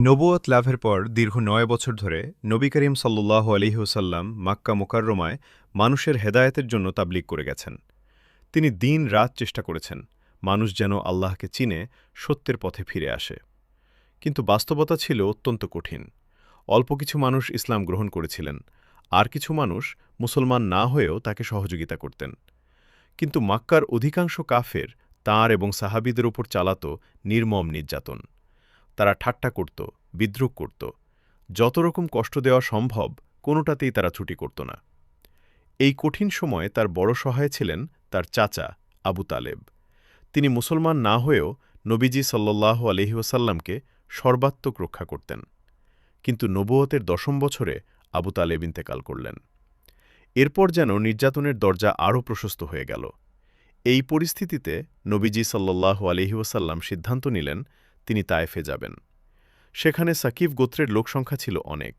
নবুয়ত লাভের পর দীর্ঘ ৯ বছর ধরে নবী করিম সাল্লাল্লাহু আলাইহি ওয়াসাল্লাম মক্কা মুকাররমায় মানুষের হেদায়েতের জন্য তাবলীগ করে গেছেন। তিনি দিন-রাত চেষ্টা করেছেন, মানুষ যেন আল্লাহকে চিনে সত্যের পথে ফিরে আসে। কিন্তু বাস্তবতা ছিল অত্যন্ত কঠিন। অল্প কিছু মানুষ ইসলাম গ্রহণ করেছিলেন, আর কিছু মানুষ মুসলমান না হয়েও তাকে সহযোগিতা করতেন। কিন্তু মক্কার অধিকাংশ কাফের তাঁর এবং সাহাবীদের উপর চালাত নির্মম নির্যাতন। তারা ঠাট্টা করত, বিদ্রূপ করত। যত রকম কষ্ট দেওয়া সম্ভব কোনোটাতেই তারা ছুটি করত না। এই কঠিন সময়ে তার বড় সহায় ছিলেন তার চাচা আবু তালেব। তিনি মুসলমান না হয়েও নবীজি সাল্লাল্লাহু আলাইহি ওয়াসাল্লামকে সর্বাত্মক রক্ষা করতেন। কিন্তু নবুয়তের ১০ম বছরে আবু তালেব ইন্তেকাল করলেন। এরপর যেন নির্যাতনের দরজা আরও প্রশস্ত হয়ে গেল। এই পরিস্থিতিতে নবীজি সাল্লাল্লাহু আলাইহি ওয়াসাল্লাম সিদ্ধান্ত নিলেন তিনি তায়েফে যাবেন। সেখানে সাকিফ গোত্রের লোকসংখ্যা ছিল অনেক।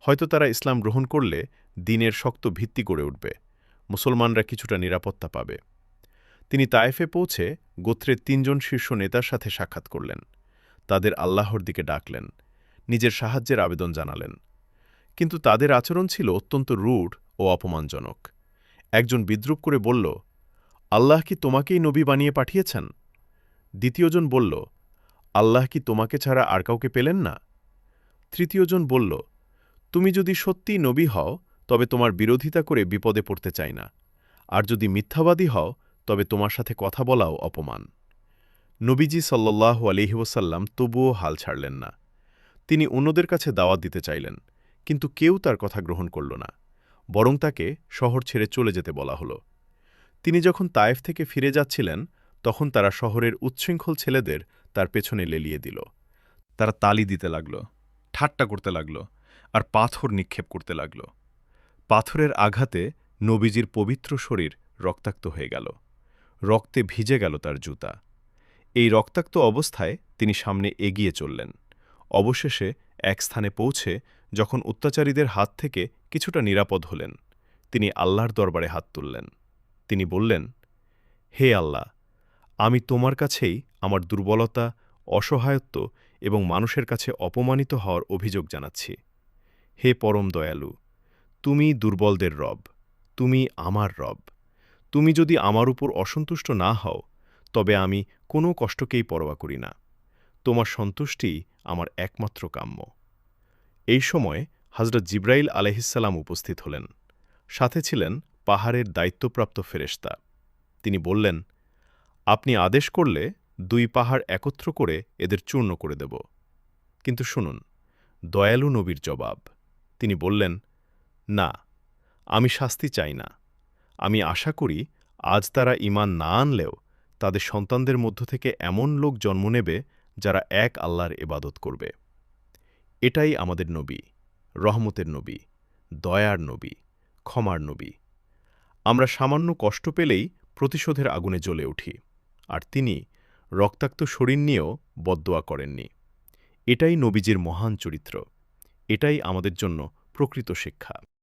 হয়তো তারা ইসলাম গ্রহণ করলে দ্বীনের শক্ত ভিত্তি গড়ে উঠবে, মুসলমানরা কিছুটা নিরাপত্তা পাবে। তিনি তায়েফে পৌঁছে গোত্রের ৩ জন শীর্ষ নেতার সাথে সাক্ষাৎ করলেন, তাদের আল্লাহর দিকে ডাকলেন, নিজের সাহায্যের আবেদন জানালেন। কিন্তু তাদের আচরণ ছিল অত্যন্ত রূঢ় ও অপমানজনক। একজন বিদ্রূপ করে বলল, আল্লাহ কি তোমাকেই নবী বানিয়ে পাঠিয়েছেন? দ্বিতীয়জন বলল, আল্লাহ কি তোমাকে ছাড়া আর কাউকে পেলেন না? তৃতীয়জন বলল, তুমি যদি সত্যিই নবী হও তবে তোমার বিরোধিতা করে বিপদে পড়তে চাই না, আর যদি মিথ্যাবাদী হও তবে তোমার সাথে কথা বলাও অপমান। নবীজি সাল্লাল্লাহু আলাইহি ওয়াসাল্লাম তবুও হাল ছাড়লেন না। তিনি অন্যদের কাছে দাওয়াত দিতে চাইলেন, কিন্তু কেউ তার কথা গ্রহণ করল না, বরং তাকে শহর ছেড়ে চলে যেতে বলা হল। তিনি যখন তায়েফ থেকে ফিরে যাচ্ছিলেন তখন তারা শহরের উচ্ছৃঙ্খল ছেলেদের তার পেছনে লেলিয়ে দিল। তারা তালি দিতে লাগল, ঠাট্টা করতে লাগল, আর পাথর নিক্ষেপ করতে লাগল। পাথরের আঘাতে নবীজির পবিত্র শরীর রক্তাক্ত হয়ে গেল, রক্তে ভিজে গেল তার জুতা। এই রক্তাক্ত অবস্থায় তিনি সামনে এগিয়ে চললেন। অবশেষে এক স্থানে পৌঁছে যখন অত্যাচারীদের হাত থেকে কিছুটা নিরাপদ হলেন, তিনি আল্লাহর দরবারে হাত তুললেন। তিনি বললেন, হে আল্লাহ, আমি তোমার কাছেই আমার দুর্বলতা, অসহায়ত্ব এবং মানুষের কাছে অপমানিত হওয়ার অভিযোগ জানাচ্ছি। হে পরম দয়ালু, তুমি দুর্বলদের রব, তুমি আমার রব। তুমি যদি আমার উপর অসন্তুষ্ট না হও তবে আমি কোনো কষ্টকেই পরোয়া করি না। তোমার সন্তুষ্টিই আমার একমাত্র কাম্য। এই সময় হযরত জিবরাইল আলাইহিসসালাম উপস্থিত হলেন। সাথে ছিলেন পাহাড়ের দায়িত্বপ্রাপ্ত ফেরেশতা। তিনি বললেন, আপনি আদেশ করলে ২ পাহাড় একত্র করে এদের চূর্ণ করে দেব। কিন্তু শুনুন, দয়ালু নবীর জবাব। তিনি বললেন, না, আমি শাস্তি চাই না। আমি আশা করি আজ তারা ঈমান না আনলেও তাদের সন্তানদের মধ্য থেকে এমন লোক জন্ম নেবে যারা এক আল্লাহর ইবাদত করবে। এটাই আমাদের নবী, রহমতের নবী, দয়ার নবী, ক্ষমার নবী। আমরা সামান্য কষ্ট পেলেই প্রতিশোধের আগুনে জ্বলে উঠি, আর তিনি রক্তাক্ত শরীর নিয়েও বদদোয়া করেননি। এটাই নবীজির মহান চরিত্র, এটাই আমাদের জন্য প্রকৃত শিক্ষা।